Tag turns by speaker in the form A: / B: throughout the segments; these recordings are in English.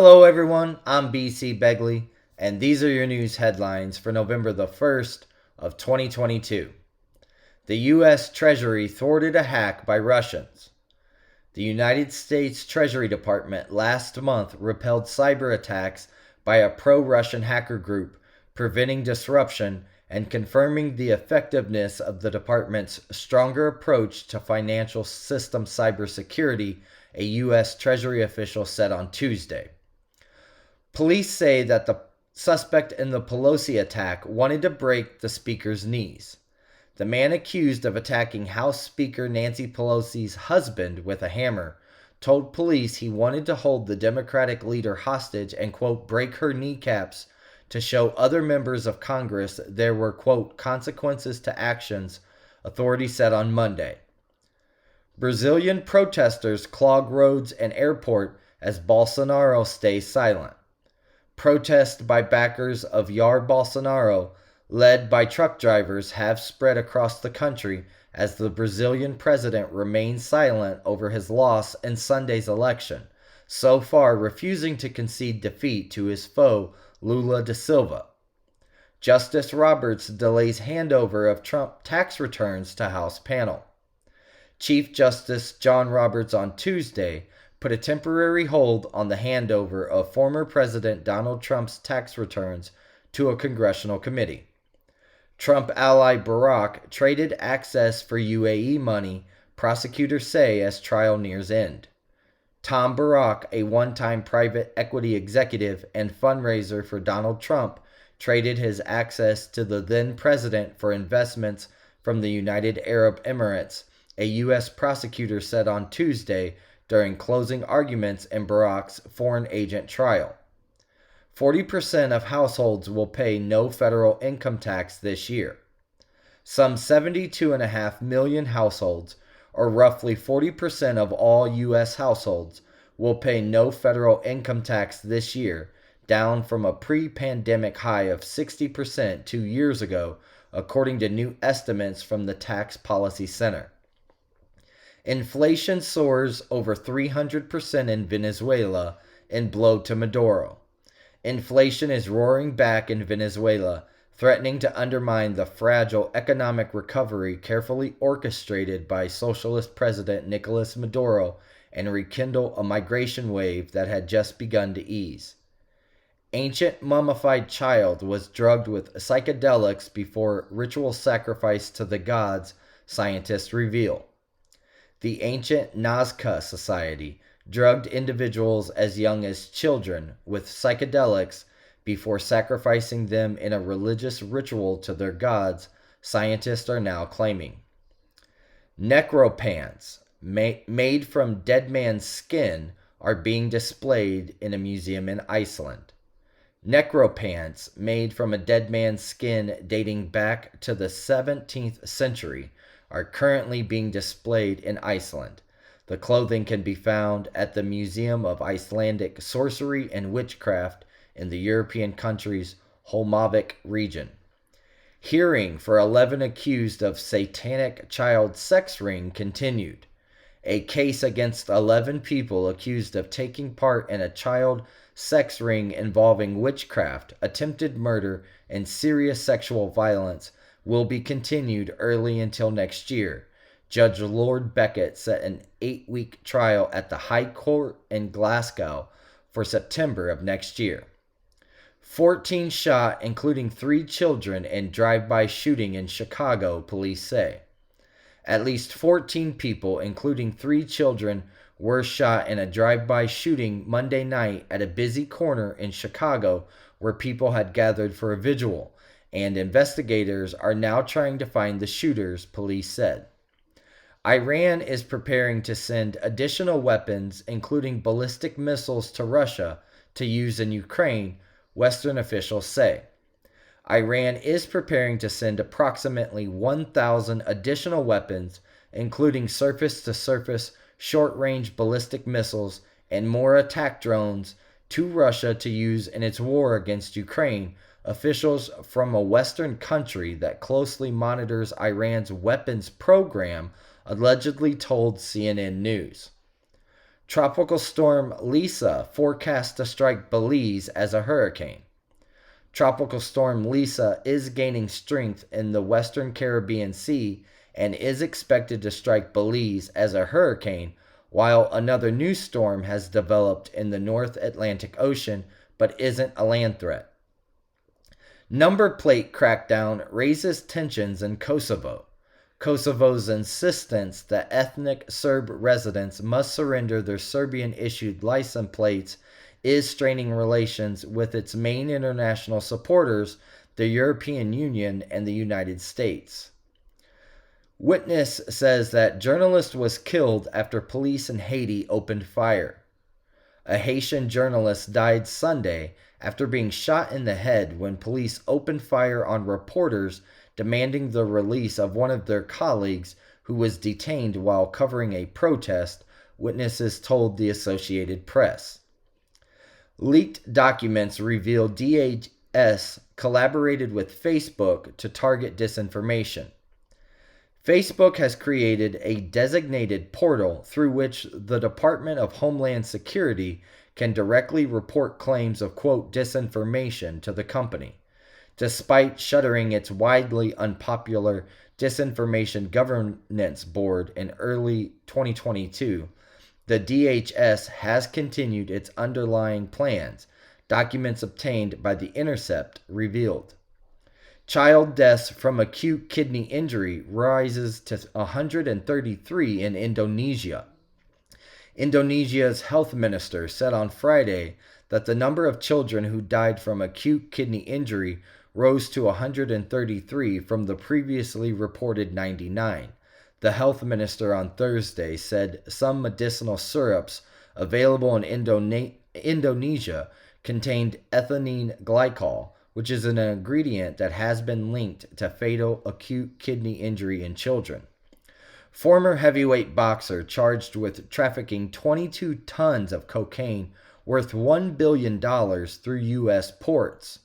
A: Hello everyone, I'm BC Begley, and these are your news headlines for November the 1st of 2022. The U.S. Treasury thwarted a hack by Russians. The United States Treasury Department last month repelled cyber attacks by a pro-Russian hacker group, preventing disruption and confirming the effectiveness of the department's stronger approach to financial system cybersecurity, a U.S. Treasury official said on Tuesday. Police say that the suspect in the Pelosi attack wanted to break the speaker's knees. The man accused of attacking House Speaker Nancy Pelosi's husband with a hammer told police he wanted to hold the Democratic leader hostage and, quote, break her kneecaps to show other members of Congress there were, quote, consequences to actions, authorities said on Monday. Brazilian protesters clog roads and airport as Bolsonaro stays silent. Protests by backers of Jair Bolsonaro, led by truck drivers, have spread across the country as the Brazilian president remains silent over his loss in Sunday's election, so far refusing to concede defeat to his foe Lula da Silva. Justice Roberts delays handover of Trump tax returns to House panel. Chief Justice John Roberts on Tuesday put a temporary hold on the handover of former President Donald Trump's tax returns to a congressional committee. Trump ally Barack traded access for UAE money, prosecutors say, as trial nears end. Tom Barack, a one-time private equity executive and fundraiser for Donald Trump, traded his access to the then president for investments from the United Arab Emirates, a U.S. prosecutor said on Tuesday during closing arguments in Barack's foreign agent trial. 40% of households will pay no federal income tax this year. Some 72.5 million households, or roughly 40% of all U.S. households, will pay no federal income tax this year, down from a pre-pandemic high of 60% 2 years ago, according to new estimates from the Tax Policy Center. Inflation soars over 300% in Venezuela in blow to Maduro. Inflation is roaring back in Venezuela, threatening to undermine the fragile economic recovery carefully orchestrated by Socialist President Nicolas Maduro and rekindle a migration wave that had just begun to ease. Ancient mummified child was drugged with psychedelics before ritual sacrifice to the gods, scientists reveal. The ancient Nazca Society drugged individuals as young as children with psychedelics before sacrificing them in a religious ritual to their gods, scientists are now claiming. Necropants, made from dead man's skin, are being displayed in a museum in Iceland. Necropants, made from a dead man's skin dating back to the 17th century, are currently being displayed in Iceland. The clothing can be found at the Museum of Icelandic Sorcery and Witchcraft in the European country's Holmavik region. Hearing for 11 accused of satanic child sex ring continued. A case against 11 people accused of taking part in a child sex ring involving witchcraft, attempted murder, and serious sexual violence will be continued early until next year. Judge Lord Beckett set an 8-week trial at the High Court in Glasgow for September of next year. 14 shot, including 3 children, in drive-by shooting in Chicago, police say. At least 14 people, including 3 children, were shot in a drive-by shooting Monday night at a busy corner in Chicago where people had gathered for a vigil, and investigators are now trying to find the shooters, police said. Iran is preparing to send additional weapons, including ballistic missiles, to Russia to use in Ukraine, Western officials say. Iran is preparing to send approximately 1,000 additional weapons, including surface-to-surface short-range ballistic missiles and more attack drones, to Russia to use in its war against Ukraine, officials from a Western country that closely monitors Iran's weapons program allegedly told CNN News. Tropical storm Lisa forecast to strike Belize as a hurricane. Tropical storm Lisa is gaining strength in the western Caribbean Sea and is expected to strike Belize as a hurricane, while another new storm has developed in the North Atlantic Ocean but isn't a land threat. Number plate crackdown raises tensions in Kosovo. Kosovo's insistence that ethnic Serb residents must surrender their Serbian-issued license plates is straining relations with its main international supporters, the European Union and the United States. Witness says that journalist was killed after police in Haiti opened fire. A Haitian journalist died Sunday after being shot in the head when police opened fire on reporters demanding the release of one of their colleagues who was detained while covering a protest, witnesses told the Associated Press. Leaked documents reveal DHS collaborated with Facebook to target disinformation. Facebook has created a designated portal through which the Department of Homeland Security can directly report claims of, quote, disinformation to the company. Despite shuttering its widely unpopular Disinformation Governance Board in early 2022, the DHS has continued its underlying plans, documents obtained by The Intercept revealed. Child deaths from acute kidney injury rises to 133 in Indonesia. Indonesia's health minister said on Friday that the number of children who died from acute kidney injury rose to 133 from the previously reported 99. The health minister on Thursday said some medicinal syrups available in Indonesia contained ethylene glycol, which is an ingredient that has been linked to fatal acute kidney injury in children. Former heavyweight boxer charged with trafficking 22 tons of cocaine worth $1 billion through U.S. ports.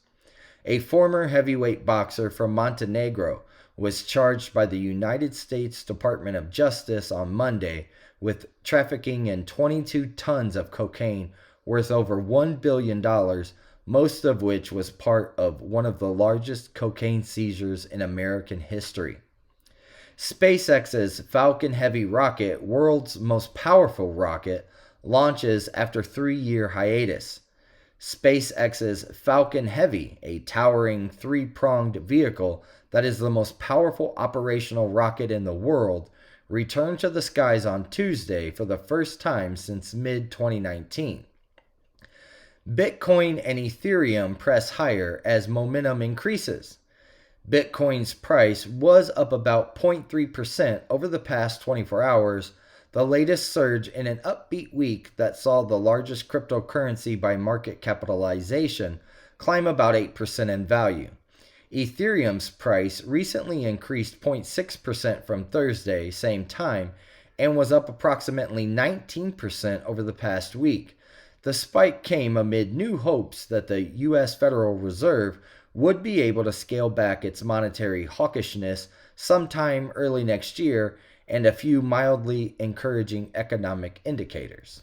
A: A former heavyweight boxer from Montenegro was charged by the United States Department of Justice on Monday with trafficking in 22 tons of cocaine worth over $1 billion, most of which was part of one of the largest cocaine seizures in American history. SpaceX's Falcon Heavy rocket, world's most powerful rocket, launches after 3-year hiatus. SpaceX's Falcon Heavy, a towering 3-pronged vehicle that is the most powerful operational rocket in the world, returned to the skies on Tuesday for the first time since mid-2019. Bitcoin and Ethereum press higher as momentum increases. Bitcoin's price was up about 0.3% over the past 24 hours, the latest surge in an upbeat week that saw the largest cryptocurrency by market capitalization climb about 8% in value. Ethereum's price recently increased 0.6% from Thursday, same time, and was up approximately 19% over the past week. The spike came amid new hopes that the U.S. Federal Reserve would be able to scale back its monetary hawkishness sometime early next year and a few mildly encouraging economic indicators.